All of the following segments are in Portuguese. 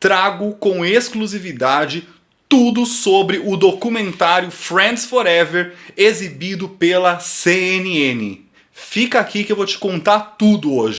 trago com exclusividade tudo sobre o documentário Friends Forever, exibido pela CNN. Fica aqui que eu vou te contar tudo hoje.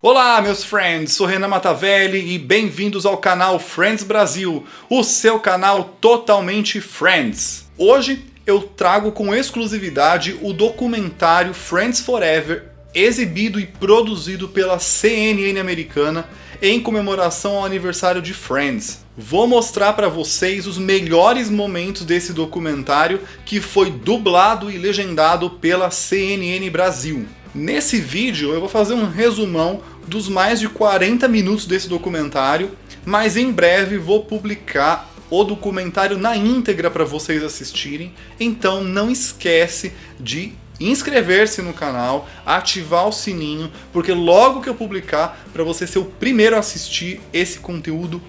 Olá, meus friends, sou Renan Matavelli e bem-vindos ao canal Friends Brasil, o seu canal totalmente Friends. Hoje eu trago com exclusividade o documentário Friends Forever, exibido e produzido pela CNN americana em comemoração ao aniversário de Friends. Vou mostrar para vocês os melhores momentos desse documentário que foi dublado e legendado pela CNN Brasil. Nesse vídeo eu vou fazer um resumão dos mais de 40 minutos desse documentário, mas em breve vou publicar o documentário na íntegra para vocês assistirem, então não esquece de inscrever-se no canal, ativar o sininho, porque logo que eu publicar, para você ser o primeiro a assistir esse conteúdo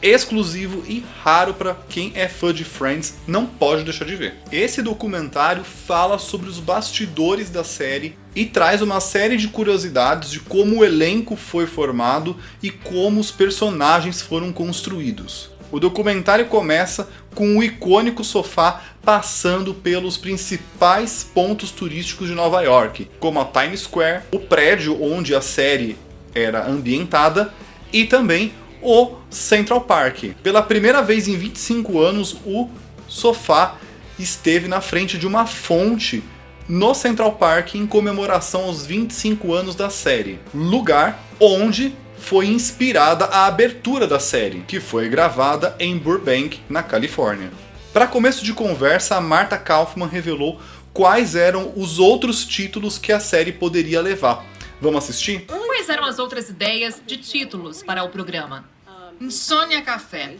exclusivo e raro para quem é fã de Friends, não pode deixar de ver. Esse documentário fala sobre os bastidores da série e traz uma série de curiosidades de como o elenco foi formado e como os personagens foram construídos. O documentário começa com o icônico sofá passando pelos principais pontos turísticos de Nova York, como a Times Square, o prédio onde a série era ambientada e também o Central Park. Pela primeira vez em 25 anos, o sofá esteve na frente de uma fonte no Central Park em comemoração aos 25 anos da série, lugar onde foi inspirada a abertura da série, que foi gravada em Burbank, na Califórnia. Para começo de conversa, a Marta Kauffman revelou quais eram os outros títulos que a série poderia levar. Vamos assistir? Quais eram as outras ideias de títulos para o programa? Insônia Café.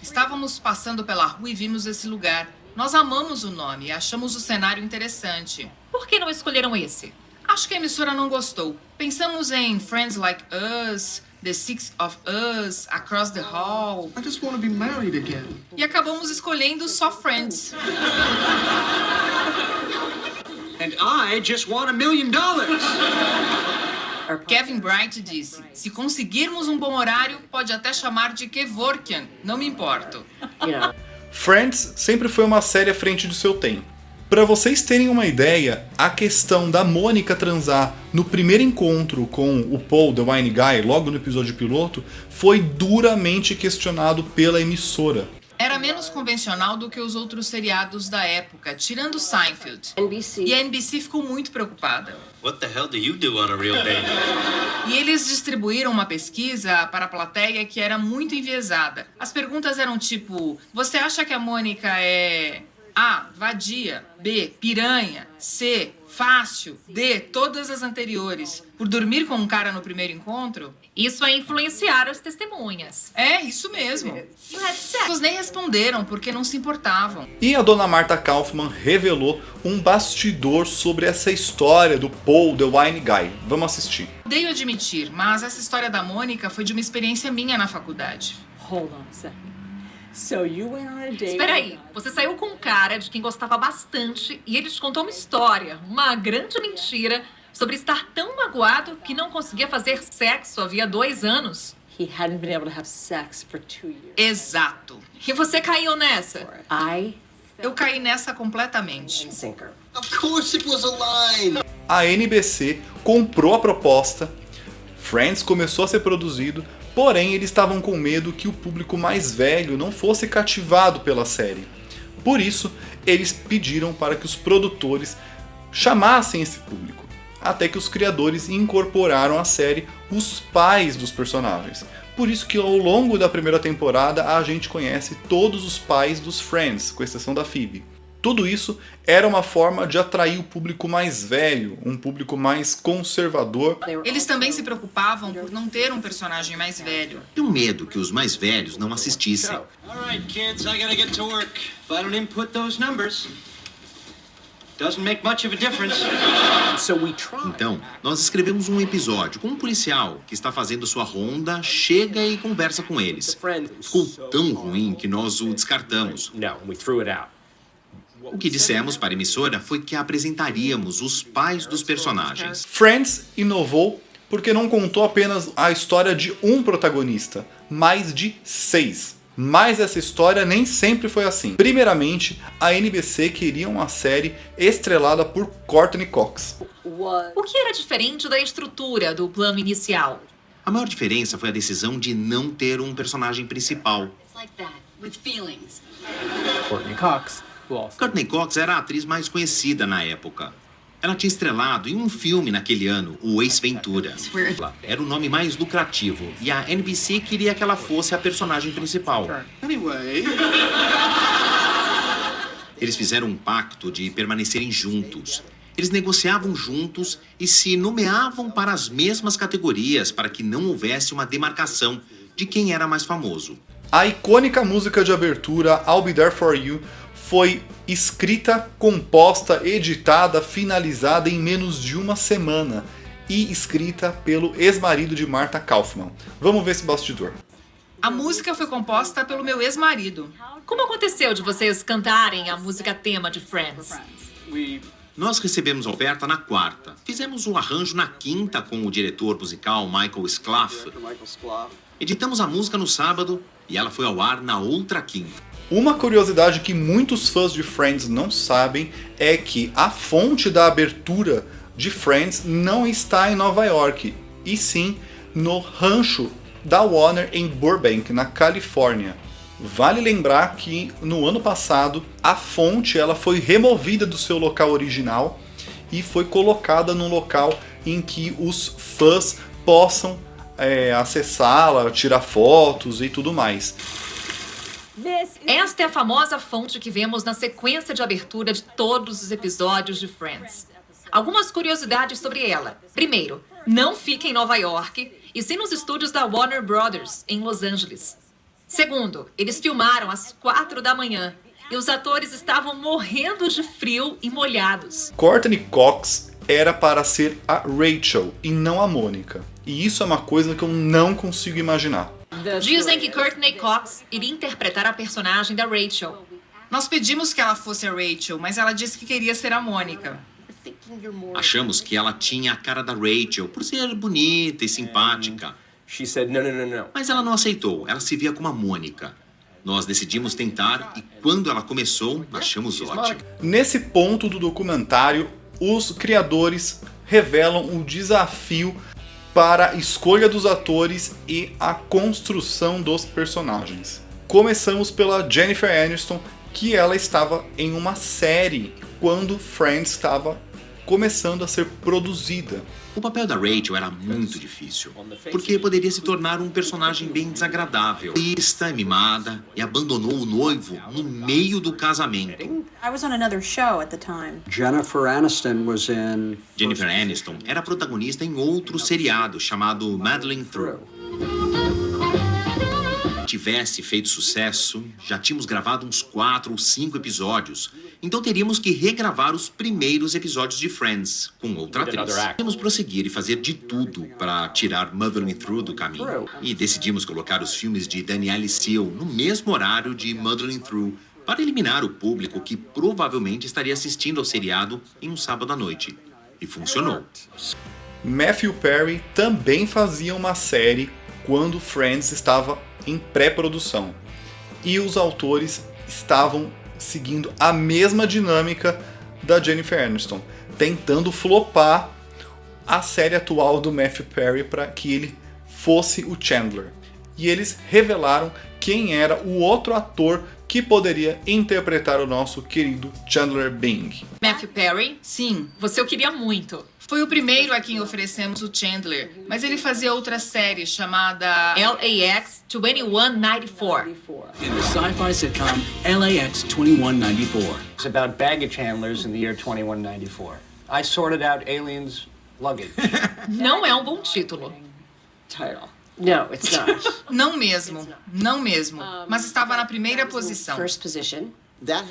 Estávamos passando pela rua e vimos esse lugar. Nós amamos o nome e achamos o cenário interessante. Por que não escolheram esse? Acho que a emissora não gostou. Pensamos em Friends Like Us, The Six of Us, Across the Hall. I just want to be married again. E acabamos escolhendo só Friends. And I just want $1 million. Kevin Bright disse, se conseguirmos um bom horário, pode até chamar de Kevorkian. Não me importo. Friends sempre foi uma série à frente do seu tempo. Para vocês terem uma ideia, a questão da Mônica transar no primeiro encontro com o Paul, The Wine Guy, logo no episódio piloto, foi duramente questionado pela emissora. Era menos convencional do que os outros seriados da época, tirando Seinfeld. E a NBC ficou muito preocupada. What the hell do you do on a real date? E eles distribuíram uma pesquisa para a plateia que era muito enviesada. As perguntas eram tipo, você acha que a Mônica é A, vadia, B, piranha, C, fácil, D, todas as anteriores, por dormir com um cara no primeiro encontro? Isso é influenciar as testemunhas. É, isso mesmo. Elas nem responderam porque não se importavam. E a dona Marta Kauffman revelou um bastidor sobre essa história do Paul, The Wine Guy. Vamos assistir. Odeio admitir, mas essa história da Mônica foi de uma experiência minha na faculdade. Hold on a second. So you went on a date. Espera aí, você saiu com um cara de quem gostava bastante e ele te contou uma história, uma grande mentira, sobre estar tão magoado que não conseguia fazer sexo havia 2 anos. He hadn't been able to have sex for 2 years. Exato. E você caiu nessa? Eu caí nessa completamente. Sinker. Of course it was a line. A NBC comprou a proposta, Friends começou a ser produzido, porém eles estavam com medo que o público mais velho não fosse cativado pela série. Por isso, eles pediram para que os produtores chamassem esse público, até que os criadores incorporaram à série os pais dos personagens. Por isso que ao longo da primeira temporada a gente conhece todos os pais dos Friends, com exceção da Phoebe. Tudo isso era uma forma de atrair o público mais velho, um público mais conservador. Eles também se preocupavam por não ter um personagem mais velho. Tenho medo que os mais velhos não assistissem. All right, kids, I gotta get to work. If I don't input those numbers, doesn't make much of a difference. So we tried. Então, nós escrevemos um episódio com um policial que está fazendo sua ronda, chega e conversa com eles. Ficou tão ruim que nós o descartamos. No, we threw it out. O que dissemos para a emissora foi que apresentaríamos os pais dos personagens. Friends inovou porque não contou apenas a história de um protagonista, mas de 6. Mas essa história nem sempre foi assim. Primeiramente, a NBC queria uma série estrelada por Courtney Cox. O que era diferente da estrutura do plano inicial? A maior diferença foi a decisão de não ter um personagem principal. It's like that, with feelings. Courtney Cox, who also Courtney Cox era a atriz mais conhecida na época. Ela tinha estrelado em um filme naquele ano, o Ace Ventura. Era o nome mais lucrativo e a NBC queria que ela fosse a personagem principal. Anyway, Eles fizeram um pacto de permanecerem juntos. Eles negociavam juntos e se nomeavam para as mesmas categorias para que não houvesse uma demarcação de quem era mais famoso. A icônica música de abertura I'll Be There For You foi escrita, composta, editada, finalizada em menos de uma semana e escrita pelo ex-marido de Martha Kaufman. Vamos ver esse bastidor. A música foi composta pelo meu ex-marido. Como aconteceu de vocês cantarem a música tema de Friends? Nós recebemos a oferta na quarta. Fizemos o arranjo na quinta com o diretor musical Michael Sclaff. Editamos a música no sábado e ela foi ao ar na outra quinta. Uma curiosidade que muitos fãs de Friends não sabem é que a fonte da abertura de Friends não está em Nova York, e sim no rancho da Warner em Burbank, na Califórnia. Vale lembrar que no ano passado a fonte ela foi removida do seu local original e foi colocada num local em que os fãs possam acessá-la, tirar fotos e tudo mais. Esta é a famosa fonte que vemos na sequência de abertura de todos os episódios de Friends. Algumas curiosidades sobre ela. Primeiro, não fica em Nova York, e sim nos estúdios da Warner Brothers, em Los Angeles. Segundo, eles filmaram às 4 da manhã, e os atores estavam morrendo de frio e molhados. Courtney Cox era para ser a Rachel e não a Mônica. E isso é uma coisa que eu não consigo imaginar. Dizem que Courtney Cox iria interpretar a personagem da Rachel. Nós pedimos que ela fosse a Rachel, mas ela disse que queria ser a Mônica. Achamos que ela tinha a cara da Rachel por ser bonita e simpática. she said, no. Mas ela não aceitou, ela se via como a Mônica. Nós decidimos tentar e quando ela começou, achamos ótimo. Nesse ponto do documentário, os criadores revelam o desafio para a escolha dos atores e a construção dos personagens. Começamos pela Jennifer Aniston, que ela estava em uma série quando Friends estava começando a ser produzida. O papel da Rachel era muito difícil, porque poderia se tornar um personagem bem desagradável. Trista, mimada, e abandonou o noivo no meio do casamento. I was on another show at the time. Jennifer Aniston was in... Jennifer Aniston era protagonista em outro seriado chamado Madeline Through. Tivesse feito sucesso, já tínhamos gravado uns 4 ou 5 episódios, então teríamos que regravar os primeiros episódios de Friends com outra atriz. Decidimos prosseguir e fazer de tudo para tirar Madeline Through do caminho. E decidimos colocar os filmes de Danielle Seal no mesmo horário de Madeline Through, para eliminar o público que provavelmente estaria assistindo ao seriado em um sábado à noite. E funcionou. Matthew Perry também fazia uma série quando Friends estava em pré-produção. E os autores estavam seguindo a mesma dinâmica da Jennifer Aniston, tentando flopar a série atual do Matthew Perry para que ele fosse o Chandler. E eles revelaram quem era o outro ator que poderia interpretar o nosso querido Chandler Bing. Matthew Perry? Sim, Você o queria muito. foi o primeiro a quem oferecemos o Chandler, mas ele fazia outra série chamada LAX 2194. In the sci-fi sitcom LAX 2194. It's about baggage handlers in the year 2194. I sorted out aliens' luggage. Não é um bom título. Title. No, it's not. Não mesmo, mas estava na primeira posição. First position.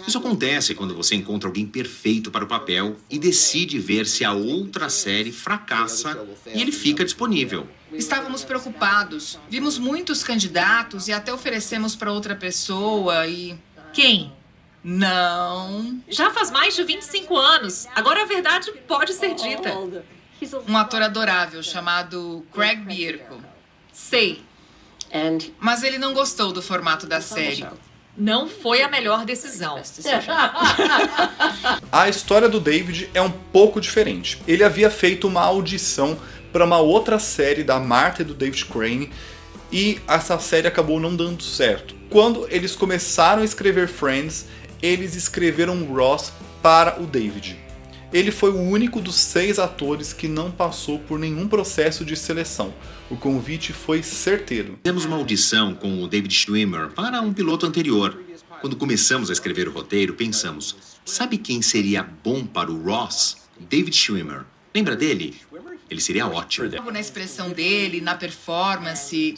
Isso acontece quando você encontra alguém perfeito para o papel e decide ver se a outra série fracassa e ele fica disponível. Estávamos preocupados, vimos muitos candidatos e até oferecemos para outra pessoa e... Quem? Não. Já faz mais de 25 anos. Agora a verdade pode ser dita. Um ator adorável chamado Craig Bierko. Sei. Mas ele não gostou do formato da série. Não foi a melhor decisão. A história do David é um pouco diferente. Ele havia feito uma audição para uma outra série da Martha e do David Crane e essa série acabou não dando certo. Quando eles começaram a escrever Friends, eles escreveram Ross para o David. Ele foi o único dos 6 atores que não passou por nenhum processo de seleção. O convite foi certeiro. Fizemos uma audição com o David Schwimmer para um piloto anterior. Quando começamos a escrever o roteiro, pensamos, sabe quem seria bom para o Ross? David Schwimmer. Lembra dele? Ele seria ótimo. Na expressão dele, na performance.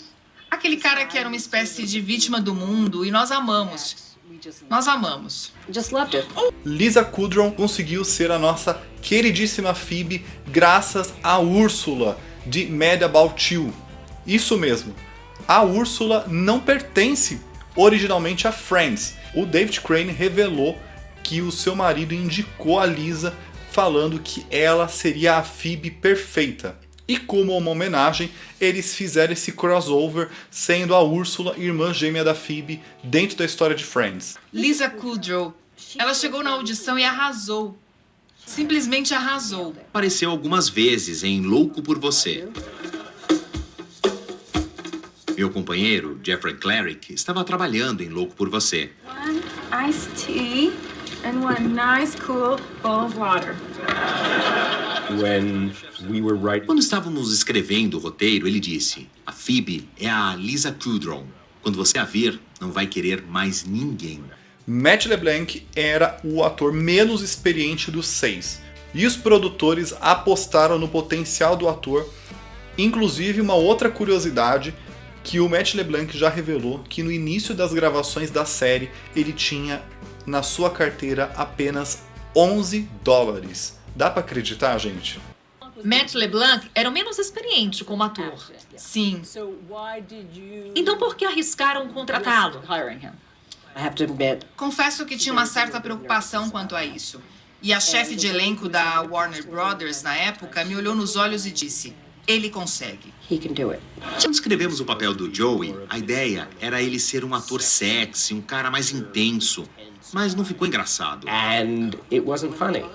Aquele cara que era uma espécie de vítima do mundo e nós amamos. Nós amamos. Just loved it. Lisa Kudrow conseguiu ser a nossa queridíssima Phoebe graças a Úrsula de Mad About You. Isso mesmo, a Úrsula não pertence originalmente a Friends. O David Crane revelou que o seu marido indicou a Lisa falando que ela seria a Phoebe perfeita. E como uma homenagem, eles fizeram esse crossover, sendo a Úrsula irmã gêmea da Phoebe dentro da história de Friends. Lisa Kudrow. Ela chegou na audição e arrasou. Simplesmente arrasou. Apareceu algumas vezes em Louco por Você. Meu companheiro, Jeffrey Cleric, estava trabalhando em Louco por Você. One iced tea and one nice cool bowl of water. Quando estávamos escrevendo o roteiro, ele disse, a Phoebe é a Lisa Kudrow. Quando você a ver, não vai querer mais ninguém. Matt LeBlanc era o ator menos experiente dos 6. E os produtores apostaram no potencial do ator. Inclusive, uma outra curiosidade que o Matt LeBlanc já revelou, que no início das gravações da série, ele tinha na sua carteira apenas $11. Dá pra acreditar, gente? Matt LeBlanc era o menos experiente como ator. Sim. Então por que arriscaram contratá-lo? I have to admit, Confesso que tinha uma certa preocupação quanto a isso. E a chefe de elenco da Warner Brothers, na época, me olhou nos olhos e disse, ele consegue. he can do it. Quando escrevemos o papel do Joey, a ideia era ele ser um ator sexy, um cara mais intenso. Mas não ficou engraçado. And it wasn't funny.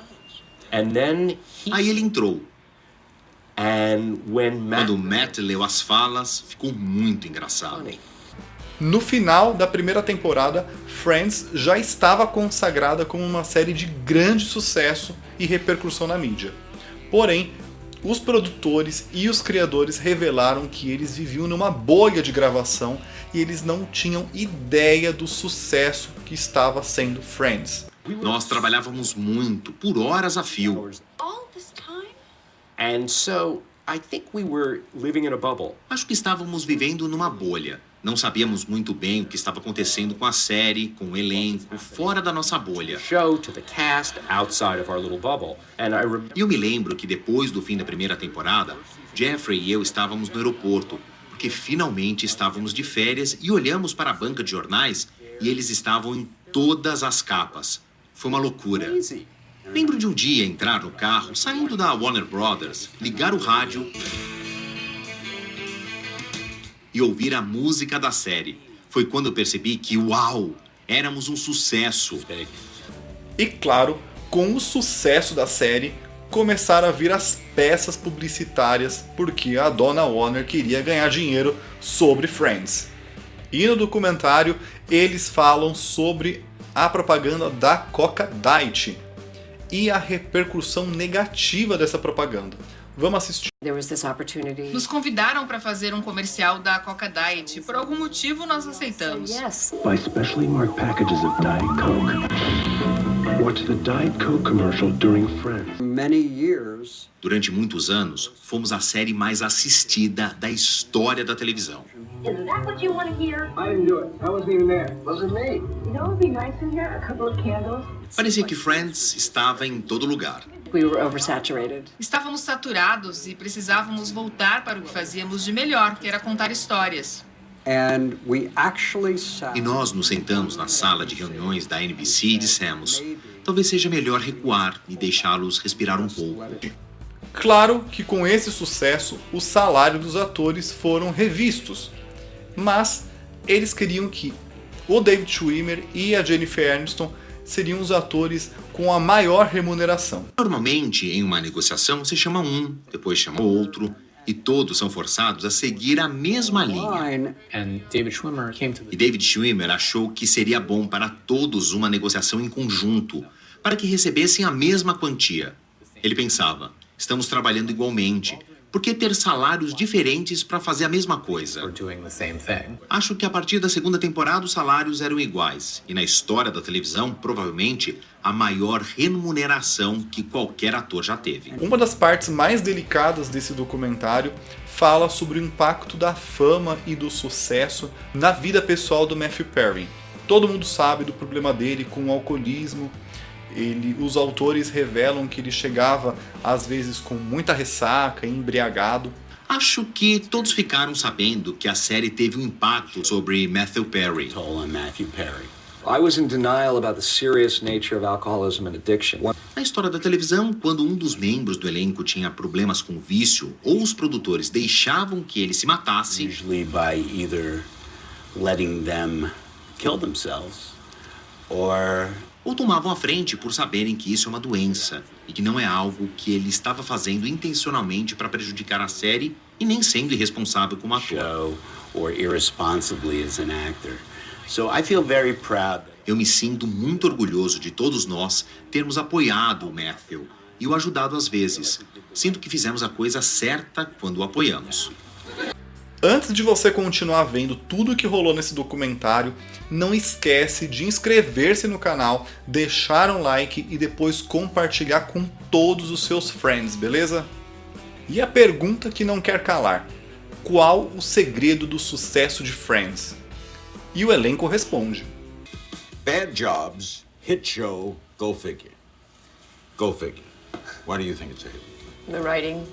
And then Aí ele entrou. when Quando o Matt leu as falas, ficou muito engraçado. No final da primeira temporada, Friends já estava consagrada como uma série de grande sucesso e repercussão na mídia. Porém, os produtores e os criadores revelaram que eles viviam numa bolha de gravação e eles não tinham ideia do sucesso que estava sendo Friends. Nós trabalhávamos muito, por horas a fio. And so I think we were living in a bubble. Acho que estávamos vivendo numa bolha. Não sabíamos muito bem o que estava acontecendo com a série, com o elenco, fora da nossa bolha. Show to the cast outside of our little bubble. And E eu me lembro que depois do fim da primeira temporada, Jeffrey e eu estávamos no aeroporto, porque finalmente estávamos de férias e olhamos para a banca de jornais e eles estavam em todas as capas. Foi uma loucura. Lembro de um dia entrar no carro, saindo da Warner Brothers, ligar o rádio e ouvir a música da série. Foi quando eu percebi que, uau, éramos um sucesso. E claro, com o sucesso da série, começaram a vir as peças publicitárias porque a dona Warner queria ganhar dinheiro sobre Friends. E no documentário eles falam sobre a propaganda da Coca Diet e a repercussão negativa dessa propaganda. Vamos assistir. There was this opportunity. Nos convidaram para fazer um comercial da Coca Diet. Por algum motivo, nós aceitamos. Yes. Buy specially marked packages of Diet Coke. Watch the Diet Coke commercial during Friends. Many years. Durante muitos anos, fomos a série mais assistida da história da televisão. Is that what you want to hear? I didn't do it. I wasn't even there. Wasn't me. You know what would be nice in here? A couple of candles. Parecia que Friends estava em todo lugar. We were oversaturated. Estávamos saturados e precisávamos voltar para o que fazíamos de melhor, que era contar histórias. And we actually sat... E nós nos sentamos na sala de reuniões da NBC e dissemos, talvez seja melhor recuar e deixá-los respirar um pouco. Claro que com esse sucesso, os salários dos atores foram revistos, mas eles queriam que o David Schwimmer e a Jennifer Aniston seriam os atores com a maior remuneração. Normalmente, em uma negociação, você chama um, depois chama outro, e todos são forçados a seguir a mesma linha. E David Schwimmer achou que seria bom para todos uma negociação em conjunto, para que recebessem a mesma quantia. Ele pensava, estamos trabalhando igualmente, por que ter salários diferentes para fazer a mesma coisa? Acho que a partir da segunda temporada os salários eram iguais, e na história da televisão, provavelmente, a maior remuneração que qualquer ator já teve. Uma das partes mais delicadas desse documentário fala sobre o impacto da fama e do sucesso na vida pessoal do Matthew Perry. Todo mundo sabe do problema dele com o alcoolismo. Os autores revelam que ele chegava, às vezes, com muita ressaca, embriagado. Acho que todos ficaram sabendo que a série teve um impacto sobre Matthew Perry. I was in denial about the serious nature of alcoholism and addiction. Na história da televisão, quando um dos membros do elenco tinha problemas com o vício, ou os produtores deixavam que ele se matasse, usually by either letting them kill themselves ou tomavam a frente por saberem que isso é uma doença e que não é algo que ele estava fazendo intencionalmente para prejudicar a série e nem sendo irresponsável como ator. or irresponsibly as an actor. So I feel very proud. Eu me sinto muito orgulhoso de todos nós termos apoiado o Matthew e o ajudado às vezes. Sinto que fizemos a coisa certa quando o apoiamos. Antes de você continuar vendo tudo o que rolou nesse documentário, não esquece de inscrever-se no canal, deixar um like e depois compartilhar com todos os seus friends, beleza? E a pergunta que não quer calar: qual o segredo do sucesso de Friends? E o elenco responde: Bad jobs, hit show, go figure. Go figure. Why do you think it's a hit? The writing.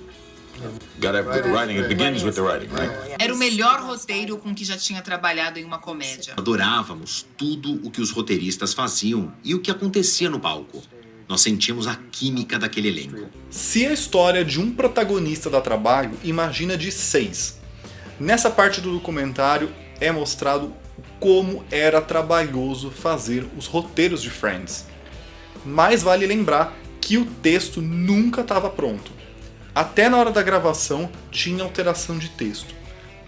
Gotta have good writing. It begins with the writing, right? Era o melhor roteiro com que já tinha trabalhado em uma comédia. Adorávamos tudo o que os roteiristas faziam e o que acontecia no palco. Nós sentíamos a química daquele elenco. Se a história de um protagonista dá trabalho, imagina de 6. Nessa parte do documentário é mostrado como era trabalhoso fazer os roteiros de Friends. Mas vale lembrar que o texto nunca estava pronto. Até na hora da gravação tinha alteração de texto,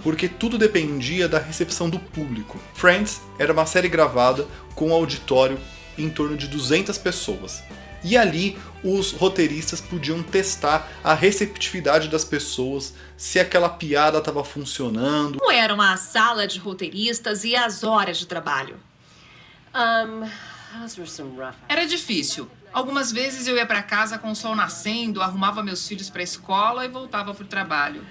porque tudo dependia da recepção do público. Friends era uma série gravada com um auditório em torno de 200 pessoas. E ali os roteiristas podiam testar a receptividade das pessoas, se aquela piada estava funcionando. Como era uma sala de roteiristas e as horas de trabalho? Era difícil. Algumas vezes eu ia para casa com o sol nascendo, arrumava meus filhos para a escola e voltava para o trabalho.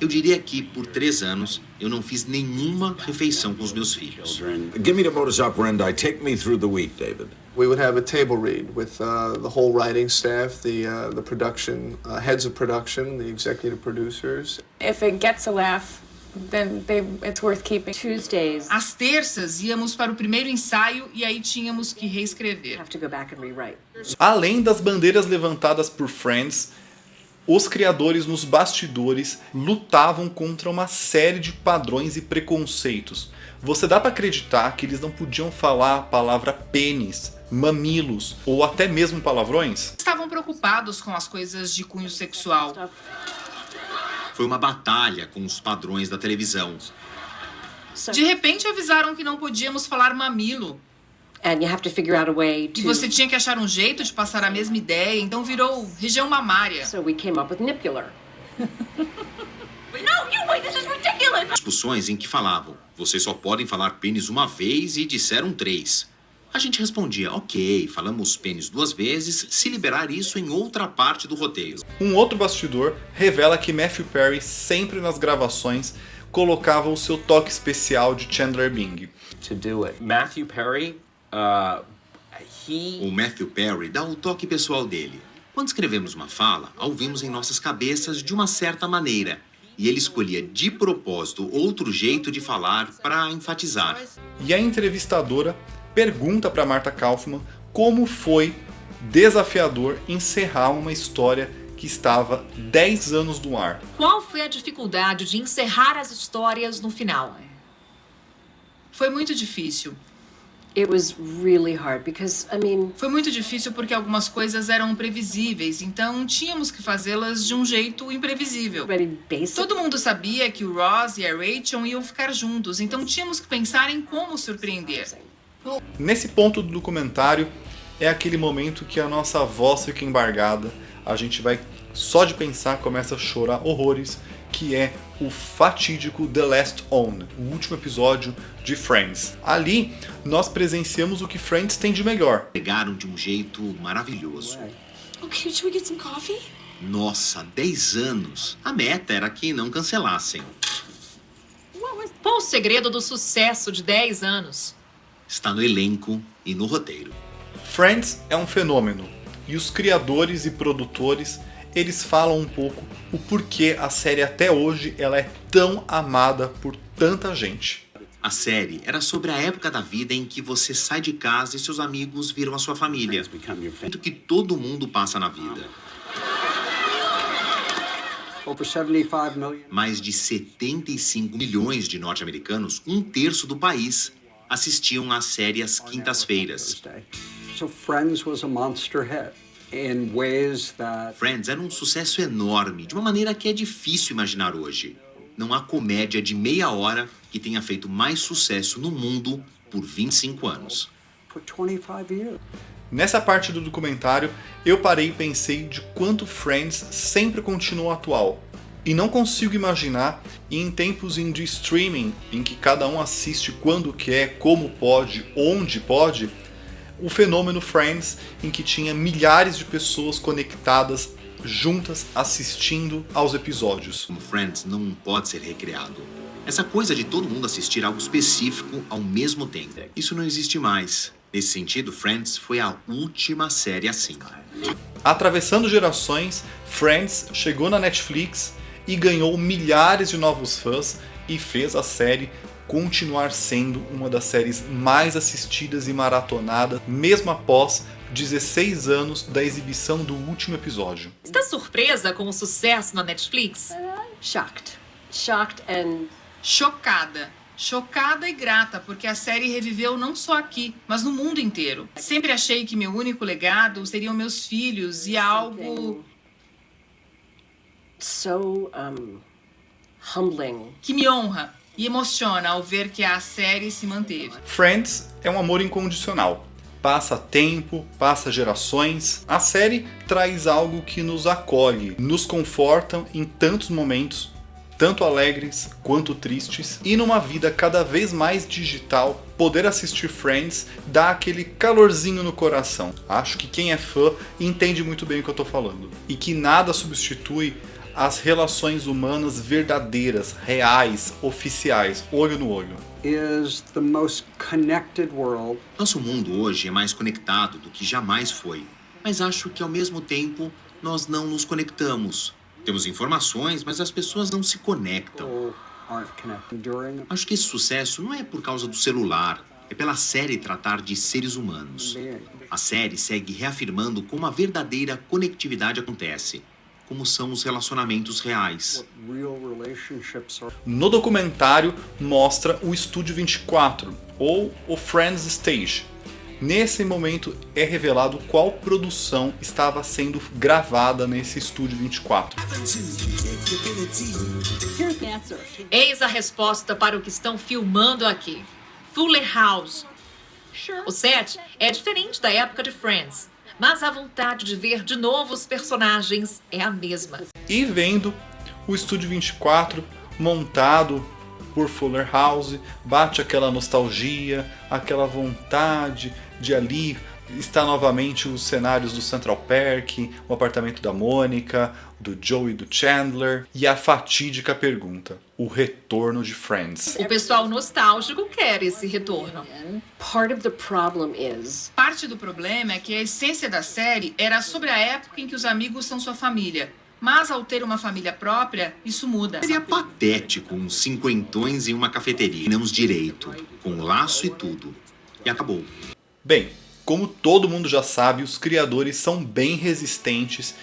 Eu diria que, por 3 anos, eu não fiz nenhuma refeição com os meus filhos. Give me the modus operandi. Take me through the week, David. We would have a table read with the whole writing staff, the production, heads of production, the executive producers. If it gets a laugh, then it's worth keeping. Tuesdays. Às terças íamos para o primeiro ensaio e aí tínhamos que reescrever. Have to go back and rewrite. Além das bandeiras levantadas por Friends, os criadores nos bastidores lutavam contra uma série de padrões e preconceitos. Você dá para acreditar que eles não podiam falar a palavra pênis, mamilos ou até mesmo palavrões? Estavam preocupados com as coisas de cunho sexual. Foi uma batalha com os padrões da televisão. De repente avisaram que não podíamos falar mamilo. And you have to figure out a way to... E você tinha que achar um jeito de passar a mesma ideia, então virou região mamária. So we came up with nipular. Discussões em que falavam, vocês só podem falar pênis uma vez e disseram 3. A gente respondia, ok, falamos pênis 2 vezes, se liberar isso em outra parte do roteiro. Um outro bastidor revela que Matthew Perry sempre nas gravações colocava o seu toque especial de Chandler Bing. To do it. Matthew Perry, O Matthew Perry dá o toque pessoal dele. Quando escrevemos uma fala, a ouvimos em nossas cabeças de uma certa maneira. E ele escolhia de propósito outro jeito de falar para enfatizar. E a entrevistadora pergunta para Marta Kauffman como foi desafiador encerrar uma história que estava 10 anos no ar. Qual foi a dificuldade de encerrar as histórias no final? Foi muito difícil. It was really hard because, Foi muito difícil porque algumas coisas eram previsíveis, então tínhamos que fazê-las de um jeito imprevisível. Todo mundo sabia que o Ross e a Rachel iam ficar juntos, então tínhamos que pensar em como surpreender. Nesse ponto do documentário é aquele momento que a nossa voz fica embargada, a gente vai, só de pensar, começa a chorar horrores, que é o fatídico The Last On, o último episódio de Friends. Ali, nós presenciamos o que Friends tem de melhor. Pegaram de um jeito maravilhoso. Okay, should we get some coffee? Nossa, 10 anos. A meta era que não cancelassem. Qual o segredo do sucesso de 10 anos? Está no elenco e no roteiro. Friends é um fenômeno, e os criadores e produtores, eles falam um pouco o porquê a série até hoje ela é tão amada por tanta gente. A série era sobre a época da vida em que você sai de casa e seus amigos viram a sua família. Muito que todo mundo passa na vida. Over 75 million. Mais de 75 milhões de norte-americanos, um terço do país, assistiam à série às quintas-feiras. So Friends was a monster hit in ways that Friends era um sucesso enorme, de uma maneira que é difícil imaginar hoje. Não há comédia de meia hora que tenha feito mais sucesso no mundo por 25 anos. for 25 years. Nessa parte do documentário, eu parei e pensei de quanto Friends sempre continua atual. E não consigo imaginar, em tempos de streaming, em que cada um assiste quando quer, como pode, onde pode, o fenômeno Friends, em que tinha milhares de pessoas conectadas, juntas, assistindo aos episódios. Como Friends não pode ser recriado. Essa coisa de todo mundo assistir algo específico ao mesmo tempo. Isso não existe mais. Nesse sentido, Friends foi a última série assim. Atravessando gerações, Friends chegou na Netflix e ganhou milhares de novos fãs e fez a série continuar sendo uma das séries mais assistidas e maratonadas, mesmo após 16 anos da exibição do último episódio. Está surpresa com o sucesso na Netflix? Shocked. Shocked and... Chocada. Chocada e grata, porque a série reviveu não só aqui, mas no mundo inteiro. Sempre achei que meu único legado seriam meus filhos e algo so humbling. que me honra e emociona ao ver que a série se manteve. Friends é um amor incondicional. Passa tempo, passa gerações. A série traz algo que nos acolhe, nos conforta em tantos momentos, tanto alegres quanto tristes, e numa vida cada vez mais digital, poder assistir Friends dá aquele calorzinho no coração. Acho que quem é fã entende muito bem o que eu tô falando. E que nada substitui as relações humanas verdadeiras, reais, oficiais, olho no olho. Is the most connected world. Nosso mundo hoje é mais conectado do que jamais foi. Mas acho que ao mesmo tempo nós não nos conectamos. Temos informações, mas as pessoas não se conectam. Acho que esse sucesso não é por causa do celular, é pela série tratar de seres humanos. A série segue reafirmando como a verdadeira conectividade acontece, como são os relacionamentos reais. No documentário mostra o Estúdio 24, ou o Friends Stage. Nesse momento é revelado qual produção estava sendo gravada nesse Estúdio 24. Eis a resposta para o que estão filmando aqui. Fuller House. O set é diferente da época de Friends, mas a vontade de ver de novo os personagens é a mesma. E vendo o Estúdio 24 montado por Fuller House, bate aquela nostalgia, aquela vontade de ali estar novamente os cenários do Central Park, o apartamento da Mônica, do Joey e do Chandler, e a fatídica pergunta: o retorno de Friends. O pessoal nostálgico quer esse retorno. Part of the problem is... Parte do problema é que a essência da série era sobre a época em que os amigos são sua família. Mas ao ter uma família própria, isso muda. Seria patético uns cinquentões em uma cafeteria, não direito, com laço e tudo. E acabou. Bem, como todo mundo já sabe, os criadores são bem resistentes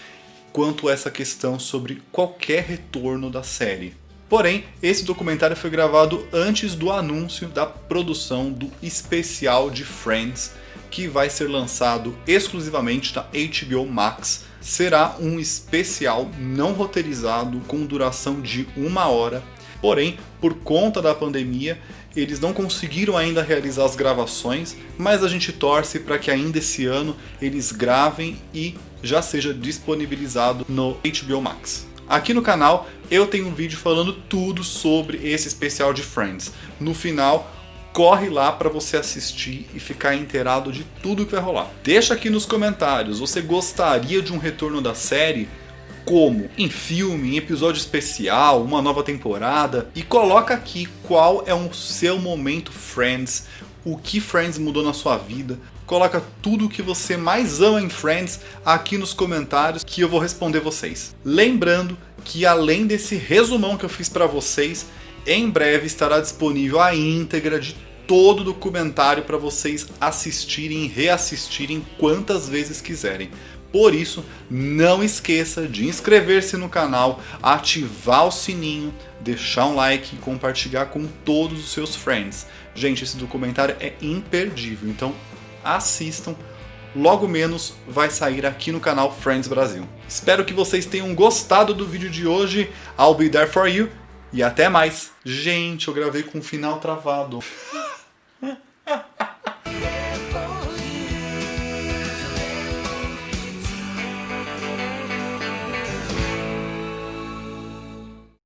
quanto a essa questão sobre qualquer retorno da série. Porém, esse documentário foi gravado antes do anúncio da produção do especial de Friends, que vai ser lançado exclusivamente na HBO Max. Será um especial não roteirizado com duração de 1 hora. Porém, por conta da pandemia, eles não conseguiram ainda realizar as gravações, mas a gente torce para que ainda esse ano eles gravem e já seja disponibilizado no HBO Max. Aqui no canal eu tenho um vídeo falando tudo sobre esse especial de Friends. No final, corre lá para você assistir e ficar inteirado de tudo que vai rolar. Deixa aqui nos comentários, você gostaria de um retorno da série? Como? Em filme, em episódio especial, uma nova temporada? E coloca aqui qual é o seu momento Friends, o que Friends mudou na sua vida. Coloca tudo o que você mais ama em Friends aqui nos comentários que eu vou responder vocês. Lembrando que além desse resumão que eu fiz para vocês, em breve estará disponível a íntegra de todo o documentário para vocês assistirem e reassistirem quantas vezes quiserem. Por isso, não esqueça de inscrever-se no canal, ativar o sininho, deixar um like e compartilhar com todos os seus friends. Gente, esse documentário é imperdível, então assistam. Logo menos vai sair aqui no canal Friends Brasil. Espero que vocês tenham gostado do vídeo de hoje. I'll be there for you. E até mais. Gente, eu gravei com um final travado.